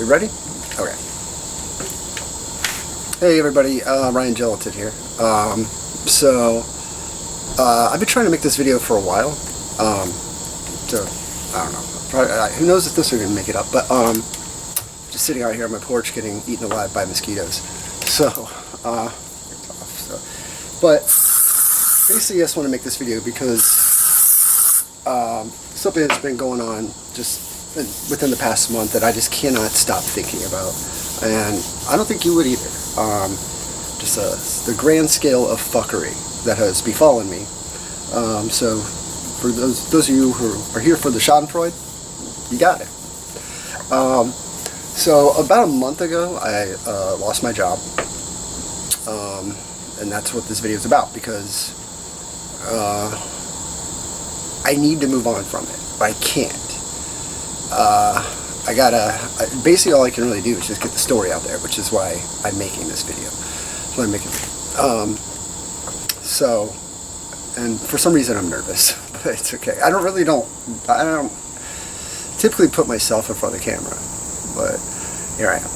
We ready? Okay. Hey everybody, Ryan Gelatin here. I've been trying to make this video for a while. I don't know. Probably, who knows if this is going to make it up, but just sitting out here on my porch getting eaten alive by mosquitoes. But basically I just want to make this video because something that's been going on just within the past month that I just cannot stop thinking about, and I don't think you would either. Just the grand scale of fuckery that has befallen me. So for those of you who are here for the schadenfreude, you got it. So about a month ago I lost my job, and that's what this video is about, because I need to move on from it, but I can't. Basically all I can really do is just get the story out there, which is why I'm making this video. That's why I'm making it. And for some reason I'm nervous, but it's okay. I don't typically put myself in front of the camera, but here I am.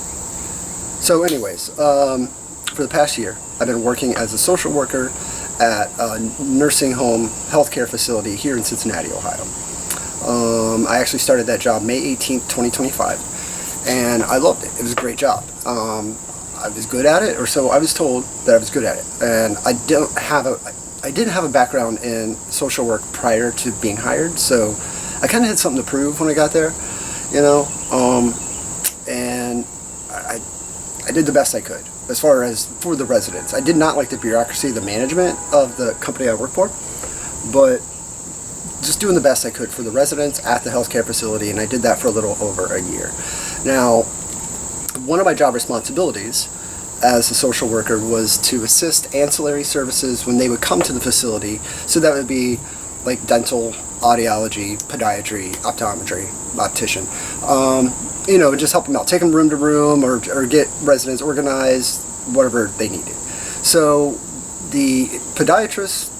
So anyways, for the past year, I've been working as a social worker at a nursing home healthcare facility here in Cincinnati, Ohio. I actually started that job May 18th, 2025, and I loved it. It was a great job. I was good at it, or so I was told that I was good at it. And I didn't have a background in social work prior to being hired, so I kind of had something to prove when I got there, you know. And I did the best I could as far as for the residents. I did not like the bureaucracy, the management of the company I worked for, but just doing the best I could for the residents at the healthcare facility, and I did that for a little over a year. Now, one of my job responsibilities as a social worker was to assist ancillary services when they would come to the facility. So that would be like dental, audiology, podiatry, optometry, optician. You know, just help them out, take them room to room, or get residents organized, whatever they needed. So the podiatrist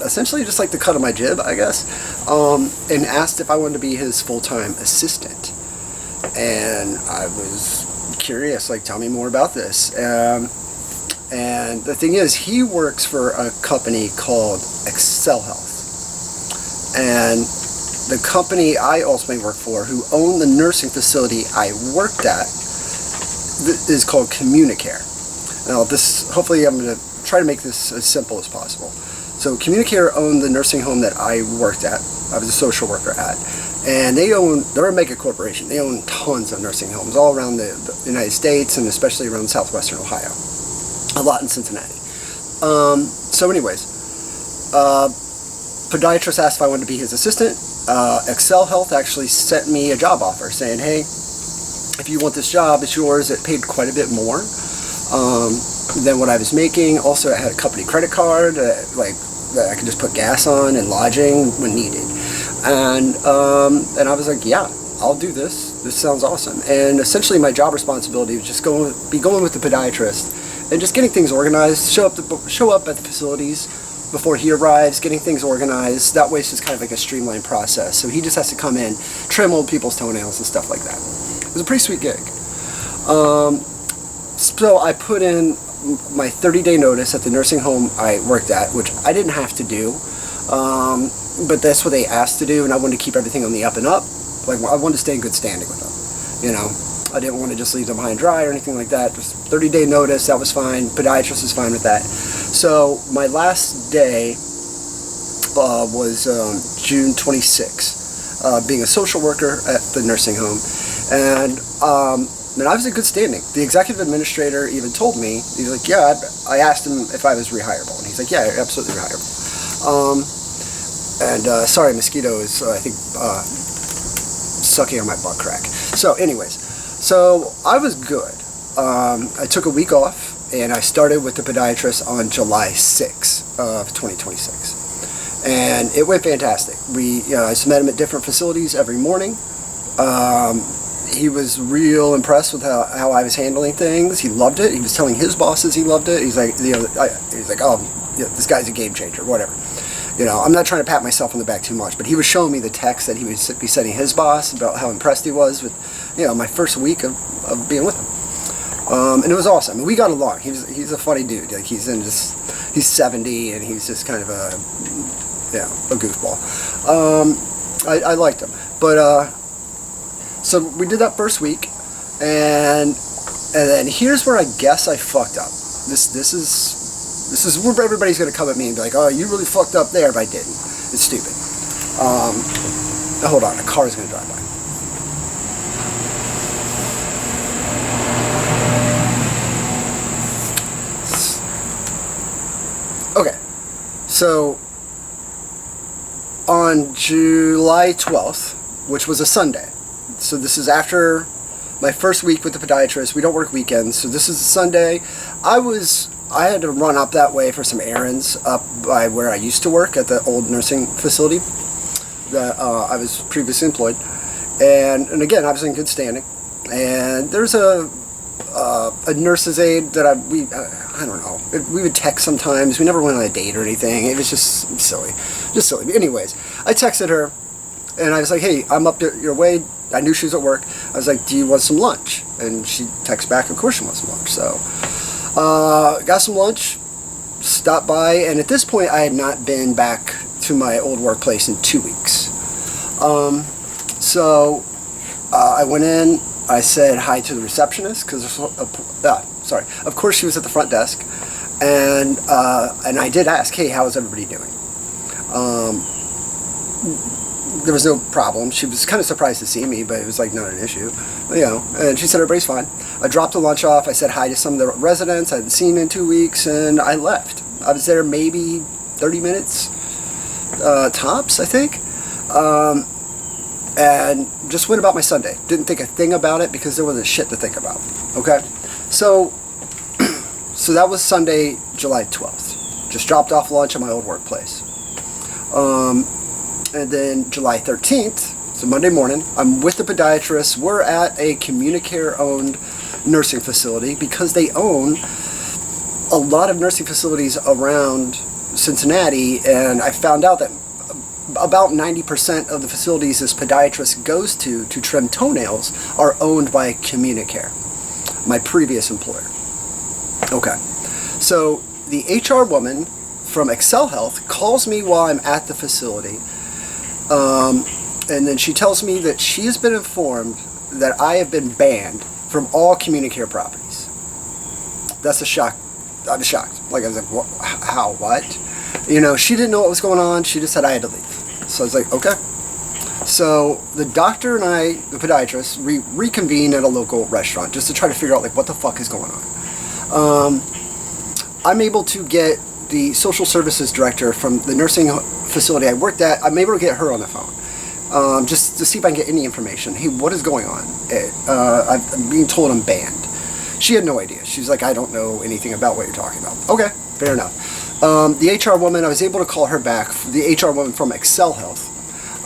essentially just like the cut of my jib, I guess, and asked if I wanted to be his full-time assistant. And I was curious, like, tell me more about this. And the thing is, he works for a company called Excelhealth. And the company I ultimately work for, who owned the nursing facility I worked at, is called Communicare. Now this, hopefully I'm going to try to make this as simple as possible. So Communicare owned the nursing home that I worked at, I was a social worker at, and they're a mega corporation. They own tons of nursing homes all around the United States, and especially around southwestern Ohio. A lot in Cincinnati. So anyways, podiatrist asked if I wanted to be his assistant. Excelhealth actually sent me a job offer saying, hey, if you want this job, it's yours. It paid quite a bit more than what I was making. Also, I had a company credit card, that I could just put gas on, and lodging when needed. And I was like, yeah, I'll do this. This sounds awesome. And essentially, my job responsibility was just going with the podiatrist and just getting things organized. Show up at the facilities before he arrives, getting things organized. That way, it's just kind of like a streamlined process. So he just has to come in, trim old people's toenails and stuff like that. It was a pretty sweet gig. So I put in my 30-day notice at the nursing home I worked at, which I didn't have to do, but that's what they asked to do, and I wanted to keep everything on the up and up. Like, I wanted to stay in good standing with them, you know. I didn't want to just leave them high and dry or anything like that. Just 30-day notice, that was fine. Podiatrist is fine with that. So my last day was June 26th, being a social worker at the nursing home, and I was in good standing. The executive administrator even told me, he's like, yeah, I asked him if I was rehireable, and he's like, yeah, you're absolutely rehireable. Sorry, mosquito is, I think, sucking on my butt crack. So anyways, so I was good. I took a week off, and I started with the podiatrist on July 6th of 2026. And it went fantastic. I met him at different facilities every morning. He was real impressed with how I was handling things. He loved it. He was telling his bosses he loved it. He's like, oh, this guy's a game changer, whatever. You know, I'm not trying to pat myself on the back too much, but he was showing me the text that he would be sending his boss about how impressed he was with, my first week of of being with him. And it was awesome. And we got along. He's a funny dude. Like he's 70 and he's just kind of a goofball. I liked him. But so we did that first week, and then here's where I guess I fucked up. This is where everybody's gonna come at me and be like, "Oh, you really fucked up there," but I didn't. It's stupid. Hold on, a car's gonna drive by. Okay, so on July 12th, which was a Sunday, so this is after my first week with the podiatrist. We don't work weekends, so this is a Sunday. I had to run up that way for some errands up by where I used to work at the old nursing facility that I was previously employed, and again I was in good standing. And there's a nurse's aide that I don't know. We would text sometimes. We never went on a date or anything. It was just silly. Anyways, I texted her, and I was like, "Hey, I'm up your way." I knew she was at work. I was like, "Do you want some lunch?" And she texted back, "Of course she wants some lunch." So, got some lunch, stopped by, and at this point, I had not been back to my old workplace in 2 weeks. So, I went in. I said hi to the receptionist because of course she was at the front desk, and I did ask, "Hey, how is everybody doing?" There was no problem. She was kind of surprised to see me, but it was like not an issue, and she said everybody's fine. I dropped the lunch off. I said hi to some of the residents I hadn't seen in 2 weeks, and I left. I was there maybe 30 minutes tops, I think. And just went about my Sunday. Didn't think a thing about it because there wasn't shit to think about. Okay? So that was Sunday, July 12th. Just dropped off lunch at my old workplace. And then July 13th, so Monday morning, I'm with the podiatrist. We're at a Communicare-owned nursing facility because they own a lot of nursing facilities around Cincinnati, and I found out that about 90% of the facilities this podiatrist goes to trim toenails are owned by Communicare, my previous employer. Okay, so the HR woman from ExcelHealth calls me while I'm at the facility, and then she tells me that she has been informed that I have been banned from all Communicare properties. That's a shock. I was shocked. Like, I was like, what? How? What? She didn't know what was going on. She just said I had to leave. So I was like, okay. So the doctor and I, the podiatrist, reconvene at a local restaurant just to try to figure out, like, what the fuck is going on. I'm able to get the social services director from the nursing facility I worked at. I'm able to get her on the phone just to see if I can get any information. Hey, what is going on? I'm being told I'm banned. She had no idea. She's like, I don't know anything about what you're talking about. Okay, fair enough. The HR woman, I was able to call her back. The HR woman from ExcelHealth.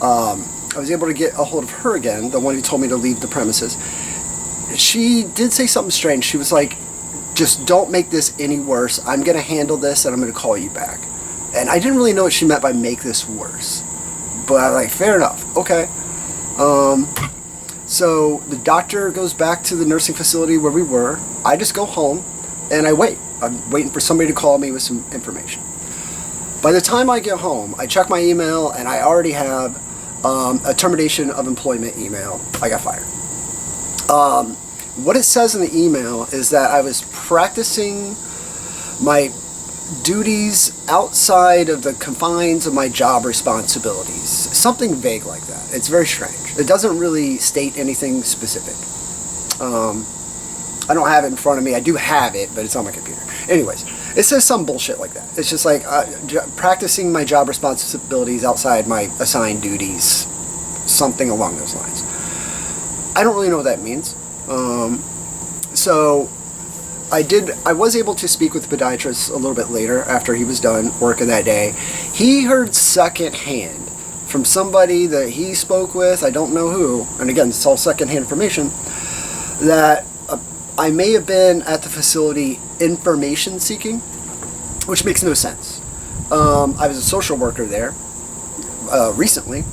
I was able to get a hold of her again, the one who told me to leave the premises. She did say something strange. She was like, just don't make this any worse. I'm going to handle this and I'm going to call you back. And I didn't really know what she meant by make this worse. But I was like, fair enough. Okay. So the doctor goes back to the nursing facility where we were. I just go home and I wait. I'm waiting for somebody to call me with some information. By the time I get home, I check my email and I already have a termination of employment email. I got fired. What it says in the email is that I was practicing my duties outside of the confines of my job responsibilities. Something vague like that. It's very strange. It doesn't really state anything specific. I don't have it in front of me. I do have it, but it's on my computer. Anyways, it says some bullshit like that. It's just like practicing my job responsibilities outside my assigned duties. Something along those lines. I don't really know what that means. So I was able to speak with the podiatrist a little bit later after he was done working that day. He heard secondhand from somebody that he spoke with, I don't know who, and again, it's all secondhand information, that I may have been at the facility information seeking, which makes no sense. I was a social worker there recently.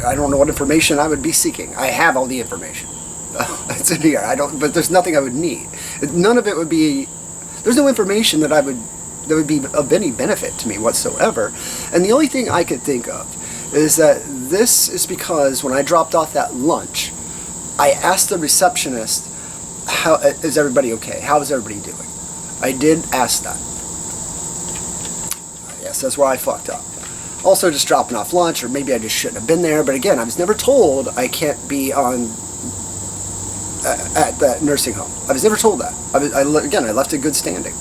I don't know what information I would be seeking. I have all the information. It's in here. But there's nothing I would need. None of it would be, there's no information that would be of any benefit to me whatsoever. And the only thing I could think of is that this is because when I dropped off that lunch, I asked the receptionist, "How is everybody okay? How is everybody doing?" I did ask that. Yes, that's where I fucked up. Also, just dropping off lunch, or maybe I just shouldn't have been there. But again, I was never told I can't be on at that nursing home. I was never told that. Again, I left in good standing.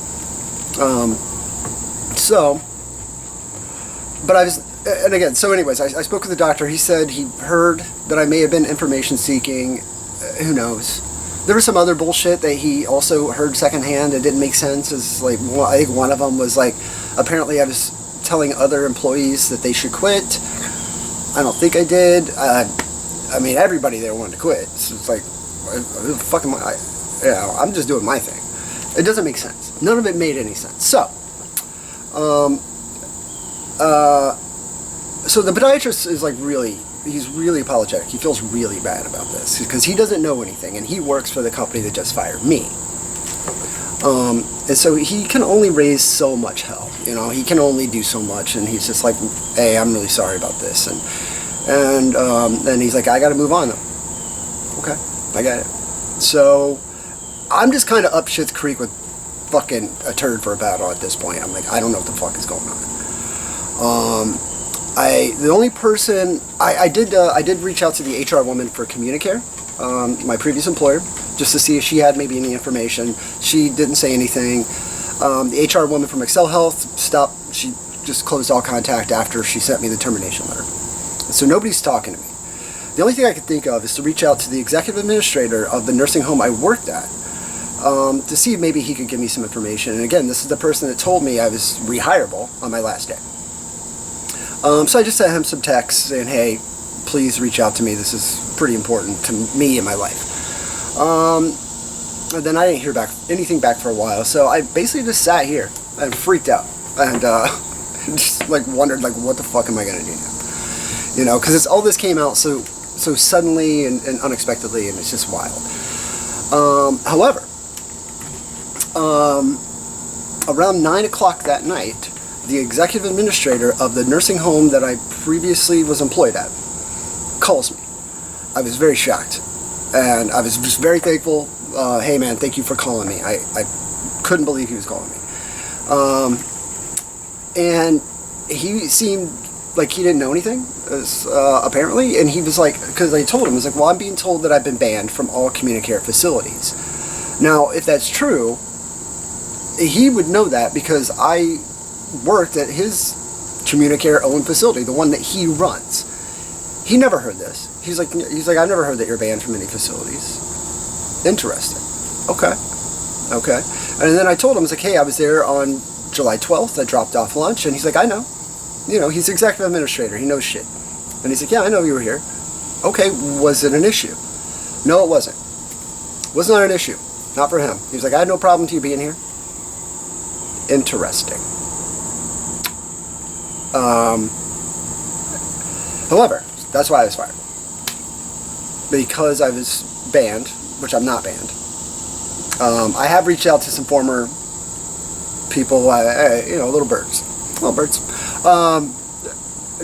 And again, so anyways, I spoke with the doctor. He said he heard that I may have been information seeking. Who knows? There was some other bullshit that he also heard secondhand. It didn't make sense. It's like, I think one of them was like, apparently I was telling other employees that they should quit. I don't think I did. I mean, everybody there wanted to quit. So it's like, fucking, I'm just doing my thing. It doesn't make sense. None of it made any sense. So, so the podiatrist is like he's really apologetic. He feels really bad about this because he doesn't know anything, and he works for the company that just fired me. And so he can only raise so much hell, he can only do so much, and he's just like, hey, I'm really sorry about this, and then he's like, I gotta move on though. Okay, I got it. So I'm just kind of up shit's creek with fucking a turd for a battle at this point. I'm like, I don't know what the fuck is going on. The only person I did reach out to the HR woman for Communicare, my previous employer, just to see if she had maybe any information. She didn't say anything. The HR woman from ExcelHealth stopped. She just closed all contact after she sent me the termination letter. So nobody's talking to me. The only thing I could think of is to reach out to the executive administrator of the nursing home I worked at, to see if maybe he could give me some information. And again, this is the person that told me I was rehireable on my last day. So I just sent him some texts saying, hey, please reach out to me. This is pretty important to me in my life. And then I didn't hear anything back for a while. So I basically just sat here and freaked out and just like wondered, like, what the fuck am I going to do now? Because all this came out so suddenly and unexpectedly, and it's just wild. However, around 9 o'clock that night, the executive administrator of the nursing home that I previously was employed at calls me. I was very shocked, and I was just very thankful. Hey man, thank you for calling me. I couldn't believe he was calling me. And he seemed like he didn't know anything, apparently, and he was like, because I told him, I was like, well, I'm being told that I've been banned from all Communicare facilities. Now, if that's true, he would know that because I worked at his Communicare owned facility, the one that he runs. He never heard this. He's like, I've never heard that you're banned from any facilities. Interesting. Okay. And then I told him, I was like, hey, I was there on July 12th. I dropped off lunch, and he's like, I know. He's executive administrator. He knows shit. And he's like, yeah, I know you were here. Okay, was it an issue? No, it wasn't. It was not an issue. Not for him. He was like, I had no problem with you being here. Interesting. However, that's why I was fired. Because I was banned, which I'm not banned. I have reached out to some former people, little birds.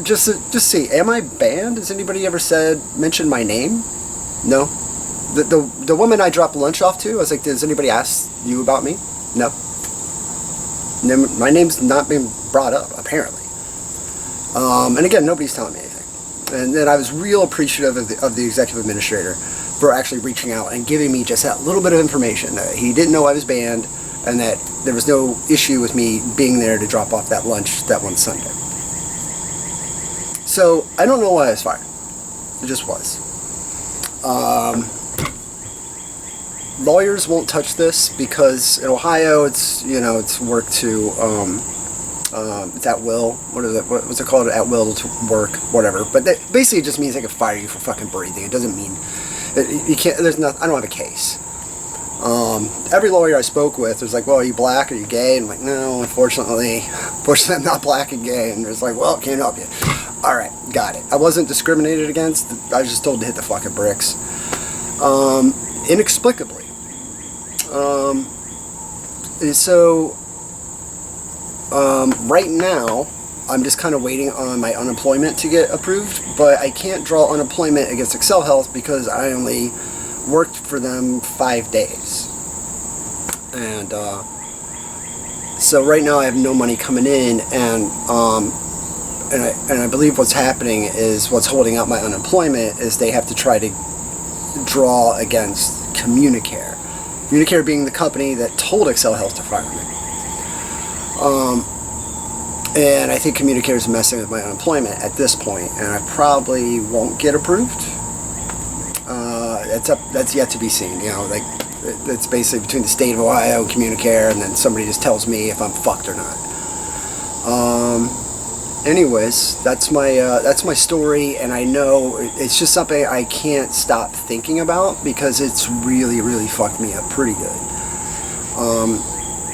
Just see, am I banned? Has anybody ever mentioned my name? No. The woman I dropped lunch off to, I was like, does anybody ask you about me? No. My name's not been brought up, apparently. And again, nobody's telling me anything. And then I was real appreciative of the executive administrator for actually reaching out and giving me just that little bit of information that he didn't know I was banned, and that there was no issue with me being there to drop off that lunch that one Sunday. So I don't know why I was fired. It just was. Lawyers won't touch this because in Ohio it's work to it's at will. What's it called? At will to work, whatever. But that basically just means they can fire you for fucking breathing. It doesn't mean you can't. I don't have a case. Every lawyer I spoke with was like, well, are you black? Are you gay? And I'm like, no, unfortunately I'm not black and gay. And it's like, well, can't help you. All right, got it. I wasn't discriminated against. I was just told to hit the fucking bricks. inexplicably. So right now, I'm just kind of waiting on my unemployment to get approved, but I can't draw unemployment against ExcelHealth because I only worked for them 5 days. And so right now I have no money coming in, and I believe what's happening is what's holding up my unemployment is they have to try to draw against Communicare. Communicare being the company that told ExcelHealth to fire me. And I think Communicare is messing with my unemployment at this point, and I probably won't get approved. That's yet to be seen. You know, like it's basically between the state of Ohio and Communicare, and then somebody just tells me if I'm fucked or not. Anyways, that's my story, and I know it's just something I can't stop thinking about because it's really, really fucked me up pretty good.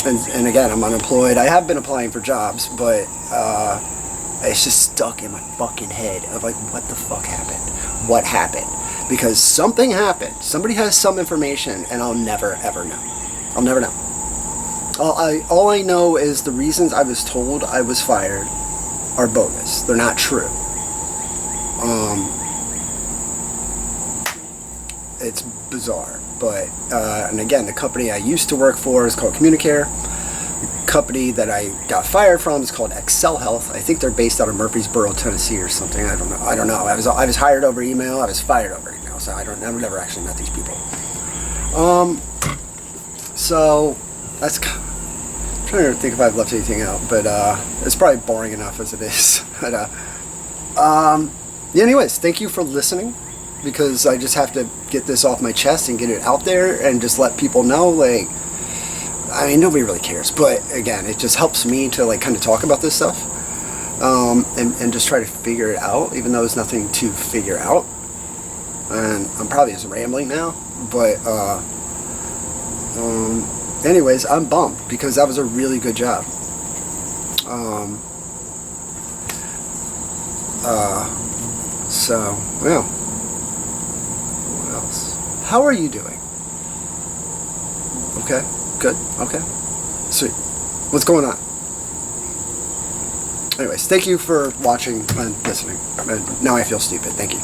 And again, I'm unemployed. I have been applying for jobs, but it's just stuck in my fucking head of like, what the fuck happened? What happened? Because something happened. Somebody has some information, and I'll never, ever know. I'll never know. All I know is the reasons I was told I was fired are bogus. They're not true. It's bizarre. But, and again, the company I used to work for is called Communicare. The company that I got fired from is called ExcelHealth. I think they're based out of Murfreesboro, Tennessee or something. I don't know. I was hired over email. I was fired over email. So I've never actually met these people. So that's... I'm trying to think if I've left anything out, but it's probably boring enough as it is. But yeah, anyways, thank you for listening, because I just have to get this off my chest and get it out there and just let people know. Like, I mean, nobody really cares, but again, it just helps me to like kind of talk about this stuff and just try to figure it out, even though there's nothing to figure out. And I'm probably just rambling now, but anyways, I'm bummed because that was a really good job. So, yeah. What else? How are you doing? Okay, good, okay. Sweet. What's going on? Anyways, thank you for watching and listening. Now I feel stupid. Thank you.